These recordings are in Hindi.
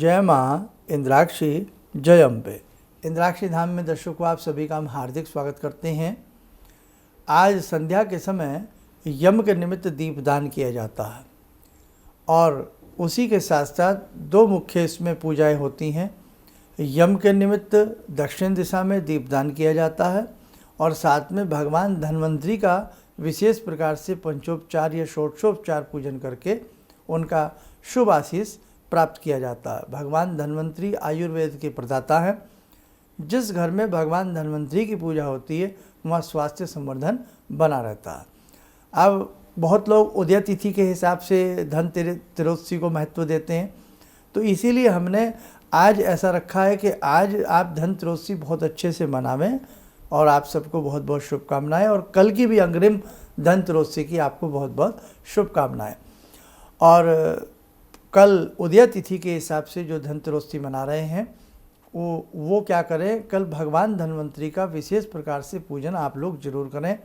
जय माँ इंद्राक्षी जय अम्बे। इंद्राक्षी धाम में दर्शकों आप सभी का हम हार्दिक स्वागत करते हैं। आज संध्या के समय यम के निमित्त दीपदान किया जाता है और उसी के साथ साथ दो मुख्य इसमें पूजाएं होती हैं। यम के निमित्त दक्षिण दिशा में दीपदान किया जाता है और साथ में भगवान धन्वंतरी का विशेष प्रकार से पंचोपचार या षोडशोपचार पूजन करके उनका शुभ आशीष प्राप्त किया जाता है। भगवान धन्वंतरी आयुर्वेद के प्रदाता हैं। जिस घर में भगवान धन्वंतरी की पूजा होती है वहाँ स्वास्थ्य संवर्धन बना रहता है। अब बहुत लोग उदय तिथि के हिसाब से त्रयोदशी को महत्व देते हैं, तो इसीलिए हमने आज ऐसा रखा है कि आज आप त्रयोदशी बहुत अच्छे से मनावें और आप सबको बहुत बहुत शुभकामनाएं। और कल की भी अग्रिम त्रयोदशी की आपको बहुत बहुत शुभकामनाएं। और कल उदय तिथि के हिसाब से जो त्रयोदशी मना रहे हैं वो क्या करें, कल भगवान धन्वंतरी का विशेष प्रकार से पूजन आप लोग जरूर करें।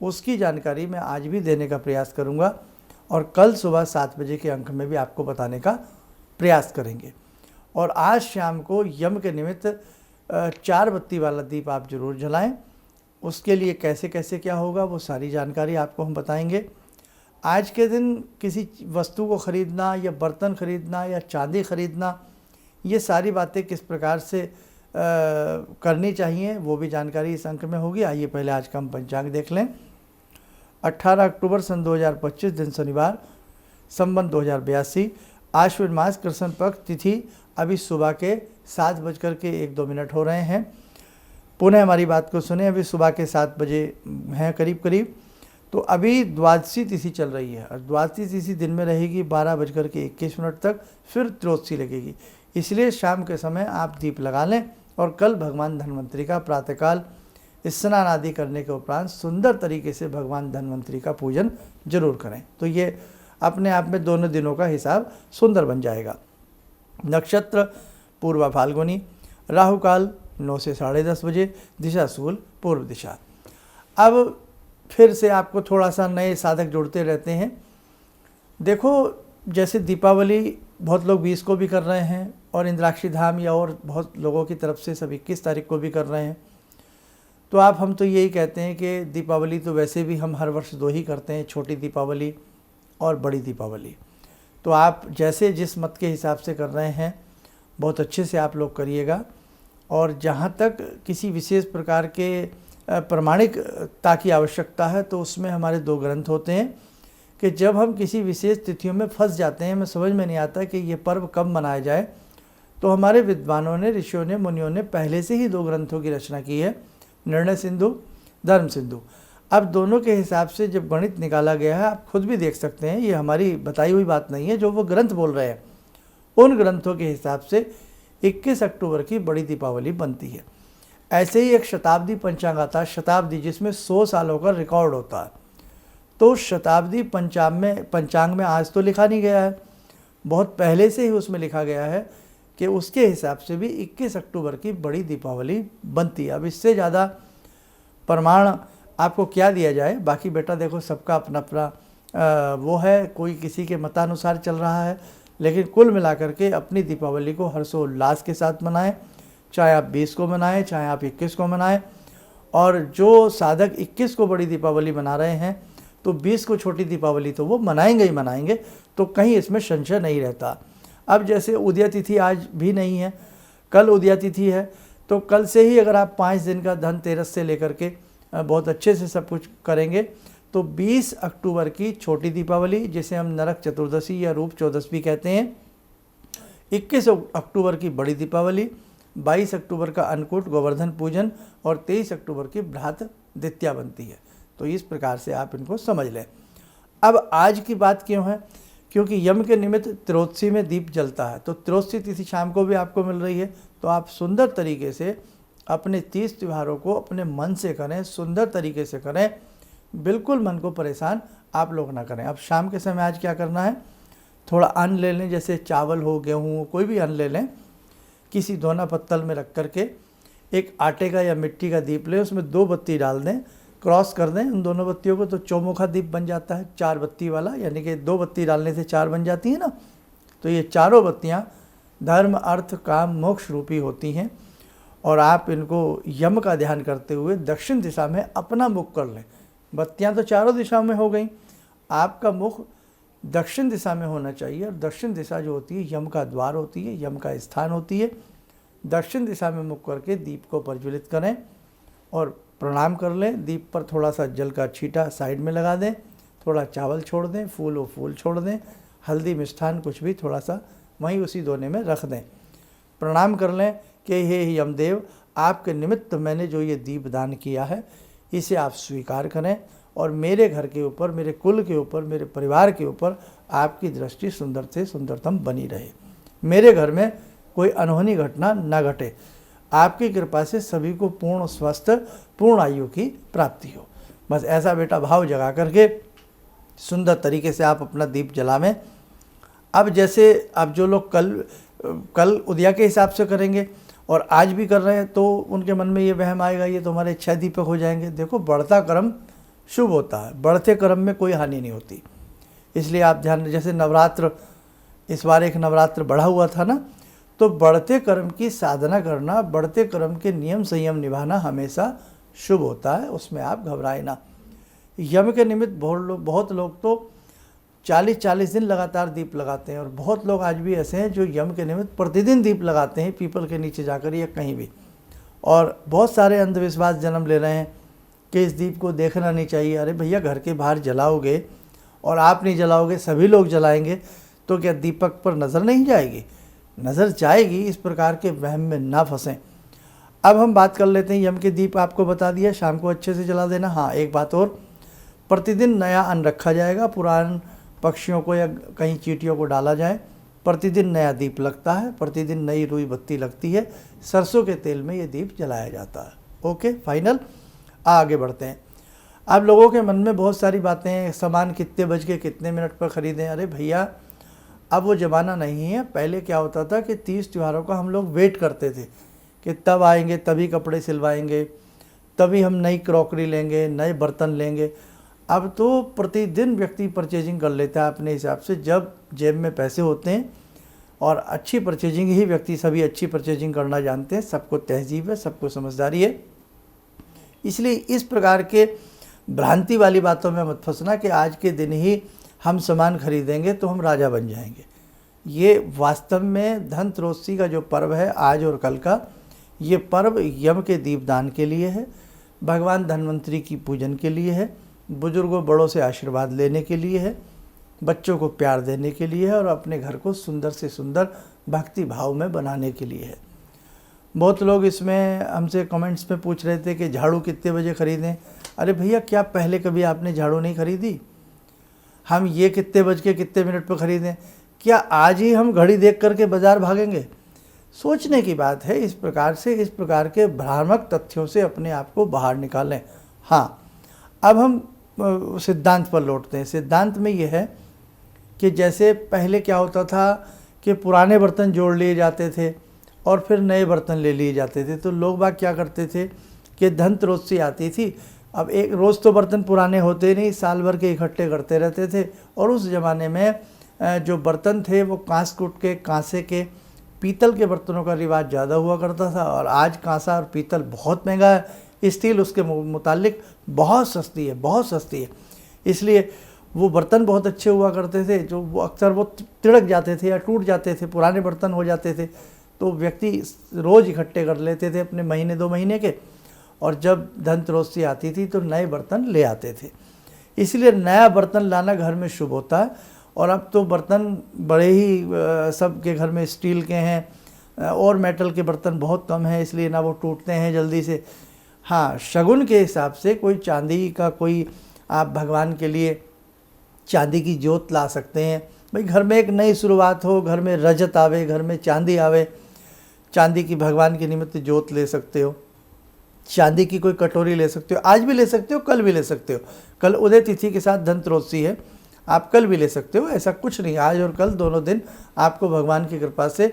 उसकी जानकारी मैं आज भी देने का प्रयास करूंगा और कल सुबह 7 बजे के अंक में भी आपको बताने का प्रयास करेंगे। और आज शाम को यम के निमित्त 4 बत्ती वाला दीप आप जरूर जलाएं। उसके लिए कैसे कैसे क्या होगा वो सारी जानकारी आपको हम बताएंगे। आज के दिन किसी वस्तु को ख़रीदना या बर्तन ख़रीदना या चांदी ख़रीदना, ये सारी बातें किस प्रकार से करनी चाहिए वो भी जानकारी इस अंक में होगी। आइए पहले आज का हम पंचांग देख लें। 18 अक्टूबर सन 2025 दिन शनिवार, संवत 2082, आश्विन मास कृष्ण पक्ष, तिथि अभी सुबह के 7:01 हो रहे हैं। पुनः हमारी बात को सुने, अभी सुबह के 7 बजे हैं करीब। तो अभी द्वादशी तिथि चल रही है और द्वादशी तिथि दिन में रहेगी 12:21 तक, फिर त्रयोदशी लगेगी। इसलिए शाम के समय आप दीप लगा लें और कल भगवान धन्वंतरी का प्रातःकाल स्नान आदि करने के उपरांत सुंदर तरीके से भगवान धन्वंतरी का पूजन जरूर करें। तो ये अपने आप में दोनों दिनों का हिसाब सुंदर बन जाएगा। नक्षत्र पूर्वा फाल्गुनी, राहु काल 9 से 10:30 बजे, दिशा शूल पूर्व दिशा। अब फिर से आपको थोड़ा सा नए साधक जुड़ते रहते हैं। देखो, जैसे दीपावली बहुत लोग 20 को भी कर रहे हैं और इंद्राक्षी धाम या और बहुत लोगों की तरफ से सब 21 तारीख को भी कर रहे हैं। तो हम तो यही कहते हैं कि दीपावली तो वैसे भी हम हर वर्ष 2 ही करते हैं, छोटी दीपावली और बड़ी दीपावली। तो आप जैसे जिस मत के हिसाब से कर रहे हैं बहुत अच्छे से आप लोग करिएगा। और जहाँ तक किसी विशेष प्रकार के प्रमाणिकता की आवश्यकता है तो उसमें हमारे 2 ग्रंथ होते हैं कि जब हम किसी विशेष तिथियों में फंस जाते हैं, हमें समझ में नहीं आता कि ये पर्व कब मनाया जाए, तो हमारे विद्वानों ने, ऋषियों ने, मुनियों ने पहले से ही 2 ग्रंथों की रचना की है, निर्णय सिंधु, धर्म सिंधु। अब दोनों के हिसाब से जब गणित निकाला गया है, आप खुद भी देख सकते हैं, ये हमारी बताई हुई बात नहीं है, जो वो ग्रंथ बोल रहे हैं उन ग्रंथों के हिसाब से 21 अक्टूबर की बड़ी दीपावली बनती है। ऐसे ही एक शताब्दी पंचांग आता है, शताब्दी, जिसमें 100 सालों का रिकॉर्ड होता है। तो शताब्दी पंचांग में आज तो लिखा नहीं गया है, बहुत पहले से ही उसमें लिखा गया है कि उसके हिसाब से भी 21 अक्टूबर की बड़ी दीपावली बनती है। अब इससे ज़्यादा प्रमाण आपको क्या दिया जाए। बाकी बेटा देखो, सबका अपना अपना वो है, कोई किसी के मतानुसार चल रहा है, लेकिन कुल मिलाकर के अपनी दीपावली को हर्षोल्लास के साथ मनाएं, चाहे आप 20 को मनाएं, चाहे आप 21 को मनाएं। और जो साधक 21 को बड़ी दीपावली मना रहे हैं तो 20 को छोटी दीपावली तो वो मनाएंगे ही मनाएंगे, तो कहीं इसमें संशय नहीं रहता। अब जैसे उदय तिथि आज भी नहीं है, कल उदय तिथि है, तो कल से ही अगर आप 5 दिन का धनतेरस से लेकर के बहुत अच्छे से सब कुछ करेंगे तो 20 अक्टूबर की छोटी दीपावली, जिसे हम नरक चतुर्दशी या रूप चौदस भी कहते हैं, 21 अक्टूबर की बड़ी दीपावली, 22 अक्टूबर का अन्नकूट गोवर्धन पूजन और 23 अक्टूबर की भ्रात द्वितीया बनती है। तो इस प्रकार से आप इनको समझ लें। अब आज की बात क्यों है, क्योंकि यम के निमित्त त्रयोदशी में दीप जलता है, तो त्रयोदशी तिथि शाम को भी आपको मिल रही है। तो आप सुंदर तरीके से अपने 30 त्योहारों को अपने मन से करें, सुंदर तरीके से करें, बिल्कुल मन को परेशान आप लोग ना करें। अब शाम के समय आज क्या करना है, थोड़ा अन्न ले लें, जैसे चावल हो, गेहूँ हो, कोई भी अन्न ले लें, किसी दोना पत्तल में रख करके एक आटे का या मिट्टी का दीप लें, उसमें 2 बत्ती डाल दें, क्रॉस कर दें उन दोनों बत्तियों को, तो चौमुखा दीप बन जाता है, 4 बत्ती वाला, यानी कि 2 बत्ती डालने से 4 बन जाती है ना। तो ये चारों बत्तियाँ धर्म अर्थ काम मोक्ष रूपी होती हैं और आप इनको यम का ध्यान करते हुए दक्षिण दिशा में अपना मुख कर लें। बत्तियां तो चारों दिशाओं में हो गई, आपका मुख दक्षिण दिशा में होना चाहिए और दक्षिण दिशा जो होती है यम का द्वार होती है, यम का स्थान होती है। दक्षिण दिशा में मुख करके दीप को प्रज्वलित करें और प्रणाम कर लें। दीप पर थोड़ा सा जल का छींटा साइड में लगा दें, थोड़ा चावल छोड़ दें, फूल व फूल छोड़ दें, हल्दी मिष्ठान कुछ भी थोड़ा सा वहीं उसी दोने में रख दें। प्रणाम कर लें कि हे यमदेव, आपके निमित्त मैंने जो ये दीप दान किया है इसे आप स्वीकार करें और मेरे घर के ऊपर, मेरे कुल के ऊपर, मेरे परिवार के ऊपर आपकी दृष्टि सुंदर से सुंदरतम बनी रहे। मेरे घर में कोई अनहोनी घटना न घटे। आपकी कृपा से सभी को पूर्ण स्वस्थ, पूर्ण आयु की प्राप्ति हो। बस ऐसा बेटा भाव जगा करके सुंदर तरीके से आप अपना दीप जलावें। अब जैसे अब जो लोग कल उदया के हिसाब से करेंगे और आज भी कर रहे हैं तो उनके मन में ये वहम आएगा ये तो हमारे इच्छा दीपक हो जाएंगे। देखो, बढ़ता कर्म शुभ होता है, बढ़ते कर्म में कोई हानि नहीं होती। इसलिए आप ध्यान, जैसे नवरात्र, इस बार एक नवरात्र बढ़ा हुआ था ना, तो बढ़ते कर्म की साधना करना, बढ़ते कर्म के नियम संयम निभाना हमेशा शुभ होता है, उसमें आप घबराए ना। यम के निमित्त बहुत लोग तो 40-40 दिन लगातार दीप लगाते हैं और बहुत लोग आज भी ऐसे हैं जो यम के निमित्त प्रतिदिन दीप लगाते हैं, पीपल के नीचे जाकर या कहीं भी। और बहुत सारे अंधविश्वास जन्म ले रहे हैं कि इस दीप को देखना नहीं चाहिए। अरे भैया, घर के बाहर जलाओगे और आप नहीं जलाओगे, सभी लोग जलाएंगे तो क्या दीपक पर नज़र नहीं जाएगी? नज़र जाएगी। इस प्रकार के वहम में ना फंसें। अब हम बात कर लेते हैं, यम के दीप आपको बता दिया, शाम को अच्छे से जला देना। हाँ, एक बात और, प्रतिदिन नया अन्न रखा जाएगा, पुरान पक्षियों को या कहीं चींटियों को डाला जाए। प्रतिदिन नया दीप लगता है, प्रतिदिन नई रुई बत्ती लगती है, सरसों के तेल में ये दीप जलाया जाता है। Okay, final. आगे बढ़ते हैं। अब लोगों के मन में बहुत सारी बातें हैं, सामान कितने बज के कितने मिनट पर ख़रीदें। अरे भैया, अब वो ज़माना नहीं है। पहले क्या होता था कि 30 त्योहारों का हम लोग वेट करते थे कि तब आएंगे, तभी कपड़े सिलवाएंगे, तभी हम नई क्रॉकरी लेंगे, नए बर्तन लेंगे। अब तो प्रतिदिन व्यक्ति परचेजिंग कर लेता है अपने हिसाब से, जब जेब में पैसे होते हैं। और अच्छी परचेजिंग ही व्यक्ति, सभी अच्छी परचेजिंग करना जानते हैं, सबको तहजीब है, सबको समझदारी है। इसलिए इस प्रकार के भ्रांति वाली बातों में मत फंसना कि आज के दिन ही हम सामान खरीदेंगे तो हम राजा बन जाएंगे। ये वास्तव में धनत्रयोदशी का जो पर्व है आज और कल का, ये पर्व यम के दीपदान के लिए है, भगवान धन्वंतरी की पूजन के लिए है, बुजुर्गों बड़ों से आशीर्वाद लेने के लिए है, बच्चों को प्यार देने के लिए है और अपने घर को सुंदर से सुंदर भक्ति भाव में बनाने के लिए है। बहुत लोग इसमें हमसे कमेंट्स में पूछ रहे थे कि झाड़ू कितने बजे ख़रीदें। अरे भैया, क्या पहले कभी आपने झाड़ू नहीं खरीदी? हम ये कितने बज के कितने मिनट पर ख़रीदें? क्या आज ही हम घड़ी देख करके बाज़ार भागेंगे? सोचने की बात है। इस प्रकार से, इस प्रकार के भ्रामक तथ्यों से अपने आप को बाहर निकालें। हाँ, अब हम सिद्धांत पर लौटते हैं। सिद्धांत में यह है कि जैसे पहले क्या होता था कि पुराने बर्तन जोड़ लिए जाते थे और फिर नए बर्तन ले लिए जाते थे। तो लोग बाग क्या करते थे कि धनत्रयोदशी आती थी, अब एक रोज़ तो बर्तन पुराने होते नहीं, साल भर के इकट्ठे करते रहते थे। और उस ज़माने में जो बर्तन थे वो कांस-कूट के, कांसे के, पीतल के बर्तनों का रिवाज ज़्यादा हुआ करता था। और आज कांसा और पीतल बहुत महंगा है, स्टील उसके मुतालिक बहुत सस्ती है, बहुत सस्ती है। इसलिए वो बर्तन बहुत अच्छे हुआ करते थे, जो वो अक्सर वो तिड़क जाते थे या टूट जाते थे, पुराने बर्तन हो जाते थे। तो व्यक्ति रोज़ इकट्ठे कर लेते थे अपने महीने 2 महीने के, और जब धनत्रयोदशी आती थी तो नए बर्तन ले आते थे। इसलिए नया बर्तन लाना घर में शुभ होता है। और अब तो बर्तन बड़े ही सबके घर में स्टील के हैं और मेटल के बर्तन बहुत कम हैं, इसलिए ना वो टूटते हैं जल्दी से। हाँ, शगुन के हिसाब से कोई चांदी का, कोई आप भगवान के लिए चांदी की जोत ला सकते हैं। भाई, घर में एक नई शुरुआत हो, घर में रजत आवे, घर में चांदी आवे, चांदी की भगवान के निमित्त जोत ले सकते हो, चांदी की कोई कटोरी ले सकते हो। आज भी ले सकते हो, कल भी ले सकते हो। कल उदय तिथि के साथ धनत्रयोदशी है, आप कल भी ले सकते हो, ऐसा कुछ नहीं। आज और कल दोनों दिन आपको भगवान की कृपा से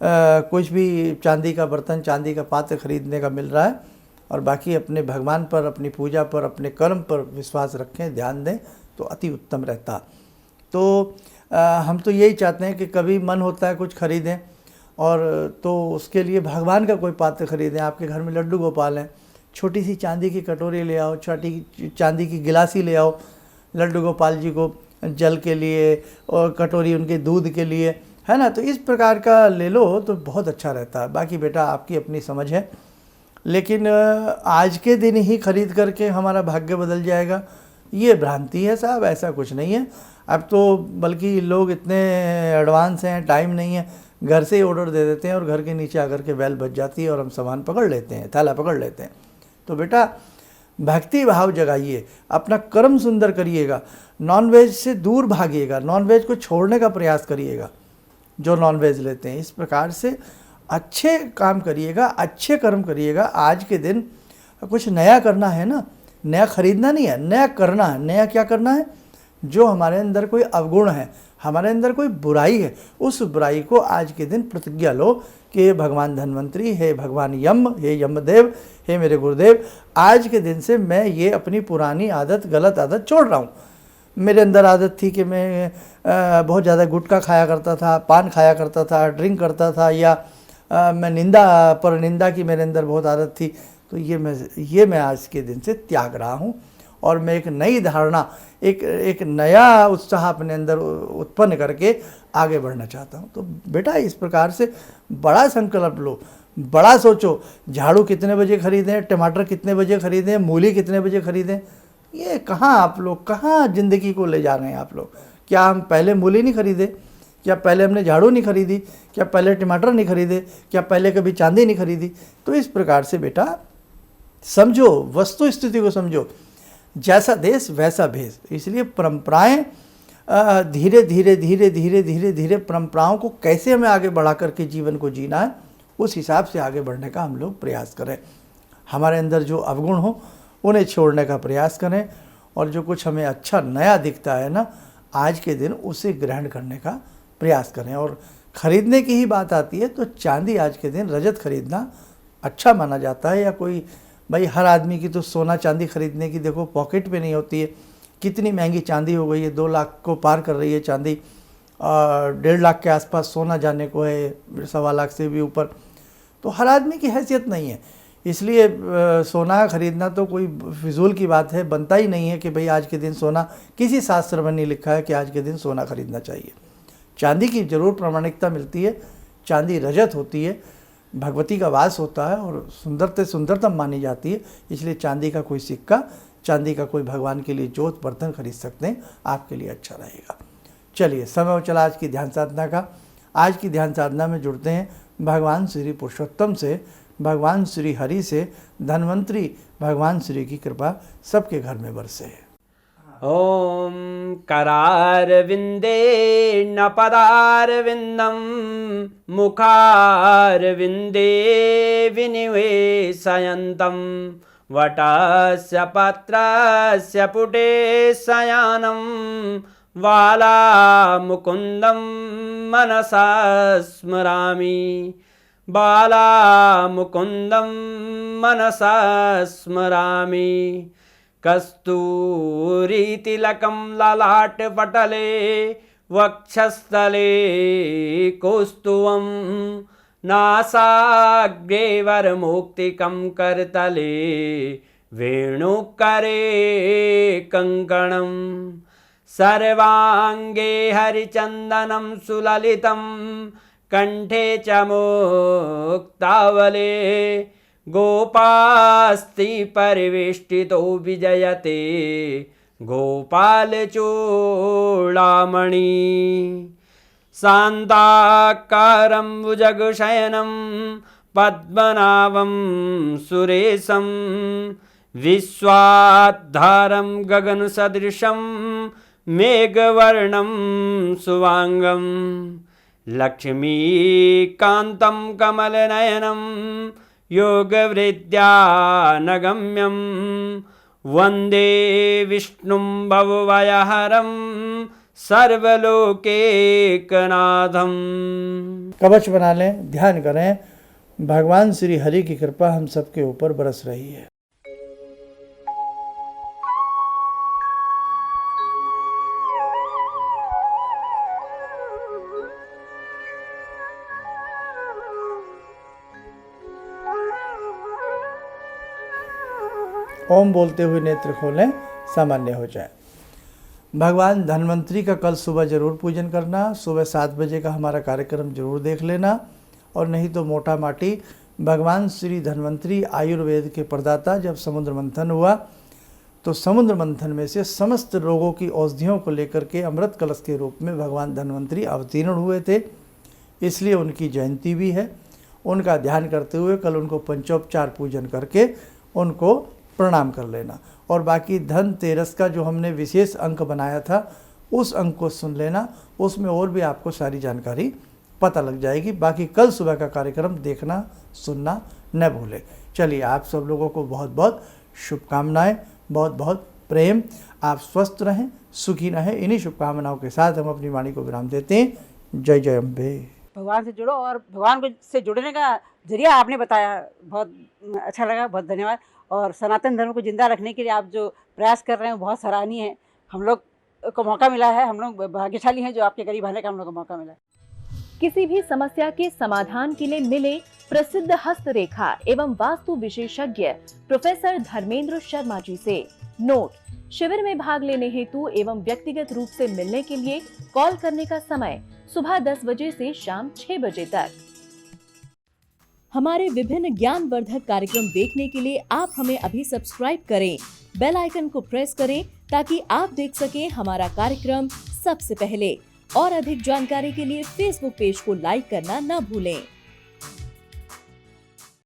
कुछ भी चांदी का बर्तन, चांदी का पात्र खरीदने का मिल रहा है। और बाकी अपने भगवान पर, अपनी पूजा पर, अपने कर्म पर विश्वास रखें, ध्यान दें तो अति उत्तम रहता। तो हम तो यही चाहते हैं कि कभी मन होता है कुछ खरीदें, और तो उसके लिए भगवान का कोई पात्र खरीदें। आपके घर में लड्डू गोपाल हैं, छोटी सी चांदी की कटोरी ले आओ, छोटी चांदी की गिलासी ले आओ लड्डू गोपाल जी को जल के लिए, और कटोरी उनके दूध के लिए, है ना। तो इस प्रकार का ले लो तो बहुत अच्छा रहता है। बाकी बेटा आपकी अपनी समझ है, लेकिन आज के दिन ही खरीद करके हमारा भाग्य बदल जाएगा, ये भ्रांति है साहब, ऐसा कुछ नहीं है। अब तो बल्कि लोग इतने एडवांस हैं, टाइम नहीं है, घर से ही ऑर्डर दे देते हैं और घर के नीचे आकर के बेल बज जाती है और हम सामान पकड़ लेते हैं, थैला पकड़ लेते हैं। तो बेटा भक्ति भाव जगाइए, अपना कर्म सुंदर करिएगा, नॉनवेज से दूर भागिएगा, नॉनवेज को छोड़ने का प्रयास करिएगा जो नॉनवेज लेते हैं। इस प्रकार से अच्छे काम करिएगा, अच्छे कर्म करिएगा। आज के दिन कुछ नया करना है ना, नया खरीदना नहीं है, नया करना है। नया क्या करना है? जो हमारे अंदर कोई अवगुण है, हमारे अंदर कोई बुराई है, उस बुराई को आज के दिन प्रतिज्ञा लो कि हे भगवान धन्वंतरी, हे भगवान यम, हे यमदेव, हे मेरे गुरुदेव, आज के दिन से मैं ये अपनी पुरानी आदत, गलत आदत छोड़ रहा हूँ। मेरे अंदर आदत थी कि मैं बहुत ज़्यादा गुटखा खाया करता था, पान खाया करता था, ड्रिंक करता था, या मैं निंदा पर निंदा की मेरे अंदर बहुत आदत थी। तो ये मैं आज के दिन से त्याग रहा हूँ और मैं एक नई धारणा, एक नया उत्साह अपने अंदर उत्पन्न करके आगे बढ़ना चाहता हूँ। तो बेटा इस प्रकार से बड़ा संकल्प लो, बड़ा सोचो। झाड़ू कितने बजे खरीदें, टमाटर कितने बजे खरीदें, मूली कितने बजे खरीदें, ये कहाँ आप लोग, कहाँ ज़िंदगी को ले जा रहे हैं आप लोग? क्या हम पहले मूली नहीं खरीदे? क्या पहले हमने झाड़ू नहीं खरीदी? क्या पहले टमाटर नहीं खरीदे? क्या पहले कभी चांदी नहीं खरीदी? तो इस प्रकार से बेटा समझो, वस्तु स्थिति को समझो, जैसा देश वैसा भेष। इसलिए परंपराएं धीरे धीरे धीरे धीरे धीरे धीरे परंपराओं को कैसे हमें आगे बढ़ा करके जीवन को जीना है, उस हिसाब से आगे बढ़ने का हम लोग प्रयास करें। हमारे अंदर जो अवगुण हो उन्हें छोड़ने का प्रयास करें, और जो कुछ हमें अच्छा नया दिखता है ना आज के दिन, उसे ग्रहण करने का प्रयास करें। और ख़रीदने की ही बात आती है तो चांदी आज के दिन, रजत खरीदना अच्छा माना जाता है। या कोई भाई, हर आदमी की तो सोना चांदी खरीदने की देखो पॉकेट पे नहीं होती है। कितनी महंगी चांदी हो गई है, 2 लाख को पार कर रही है चांदी, 1.5 लाख के आसपास सोना जाने को है, 1.25 लाख से भी ऊपर। तो हर आदमी की हैसियत नहीं है, इसलिए सोना खरीदना तो कोई फिजूल की बात है, बनता ही नहीं है कि भाई आज के दिन सोना, किसी शास्त्र में नहीं लिखा है कि आज के दिन सोना खरीदना चाहिए। चांदी की जरूर प्रामाणिकता मिलती है, चांदी रजत होती है, भगवती का वास होता है और सुंदरते सुंदरतम मानी जाती है। इसलिए चांदी का कोई सिक्का, चांदी का कोई भगवान के लिए जोत बर्तन खरीद सकते हैं, आपके लिए अच्छा रहेगा। चलिए, समय हो चला आज की ध्यान साधना का। आज की ध्यान साधना में जुड़ते हैं भगवान श्री पुरुषोत्तम से, भगवान श्री हरि से, धन्वंतरी भगवान श्री की कृपा सबके घर में बरसे। ॐ करारविन्दे न पदारविन्दं मुखारविन्दे विनिवेशयन्तं वटस्य पत्रस्य पुटे शयनं बालामुकुन्दं मनसा स्मरामि, बालामुकुन्दं मनसा स्मरामि। कस्तूरीतिलकं ललाटपटले वक्षस्थले कौस्तुभं नासाग्रे वरमौक्तिकं करतले वेणुकरे कङ्कणं सर्वाङ्गे हरिचन्दनं सुललितं कंठे च मुक्तावले गोपास्ति परिवेष्टितो विजयते गोपालचूडामणि शान्ताकारं भुजगशयनं पद्मनाभं सुरेशं विश्वाधारं गगनसदृशं मेघवर्णं शुभांगं लक्ष्मीकान्तं कमलनयनं योगवृद्ध्यानगम्यं वन्दे विष्णुं भवभयहरं सर्वलोकैकनाथं। कवच बना लें, ध्यान करें, भगवान श्री हरि की कृपा हम सबके ऊपर बरस रही है। ओम बोलते हुए नेत्र खोलें, सामान्य हो जाए। भगवान धन्वंतरी का कल सुबह जरूर पूजन करना। सुबह 7 बजे का हमारा कार्यक्रम जरूर देख लेना। और नहीं तो मोटा माटी भगवान श्री धन्वंतरी आयुर्वेद के प्रदाता, जब समुद्र मंथन हुआ तो समुद्र मंथन में से समस्त रोगों की औषधियों को लेकर के अमृत कलश के रूप में भगवान धन्वंतरी अवतीर्ण हुए थे, इसलिए उनकी जयंती भी है। उनका ध्यान करते हुए कल उनको पंचोपचार पूजन करके उनको प्रणाम कर लेना। और बाकी धनतेरस का जो हमने विशेष अंक बनाया था उस अंक को सुन लेना, उसमें और भी आपको सारी जानकारी पता लग जाएगी। बाकी कल सुबह का कार्यक्रम देखना सुनना न भूलें। चलिए, आप सब लोगों को बहुत बहुत शुभकामनाएं, बहुत बहुत प्रेम। आप स्वस्थ रहें, सुखी रहें। इन्हीं शुभकामनाओं के साथ हम अपनी वाणी को विराम देते हैं। जय जय अम्बे। भगवान से जुड़ो और भगवान को से जुड़ने का जरिया आपने बताया, बहुत अच्छा लगा, बहुत धन्यवाद। और सनातन धर्म को जिंदा रखने के लिए आप जो प्रयास कर रहे हैं बहुत सराहनीय है। हम लोग को मौका मिला है, हम लोग भाग्यशाली हैं जो आपके करीब आने का हम लोग को मौका मिला है। किसी भी समस्या के समाधान के लिए मिले प्रसिद्ध हस्तरेखा एवं वास्तु विशेषज्ञ प्रोफेसर धर्मेंद्र शर्मा जी से। नोट: शिविर में भाग लेने हेतु एवं व्यक्तिगत रूप से मिलने के लिए कॉल करने का समय सुबह 10 बजे से शाम 6 बजे तक। हमारे विभिन्न ज्ञानवर्धक कार्यक्रम देखने के लिए आप हमें अभी सब्सक्राइब करें, बेल आइकन को प्रेस करें ताकि आप देख सकें हमारा कार्यक्रम सबसे पहले। और अधिक जानकारी के लिए फेसबुक पेज को लाइक करना न भूलें।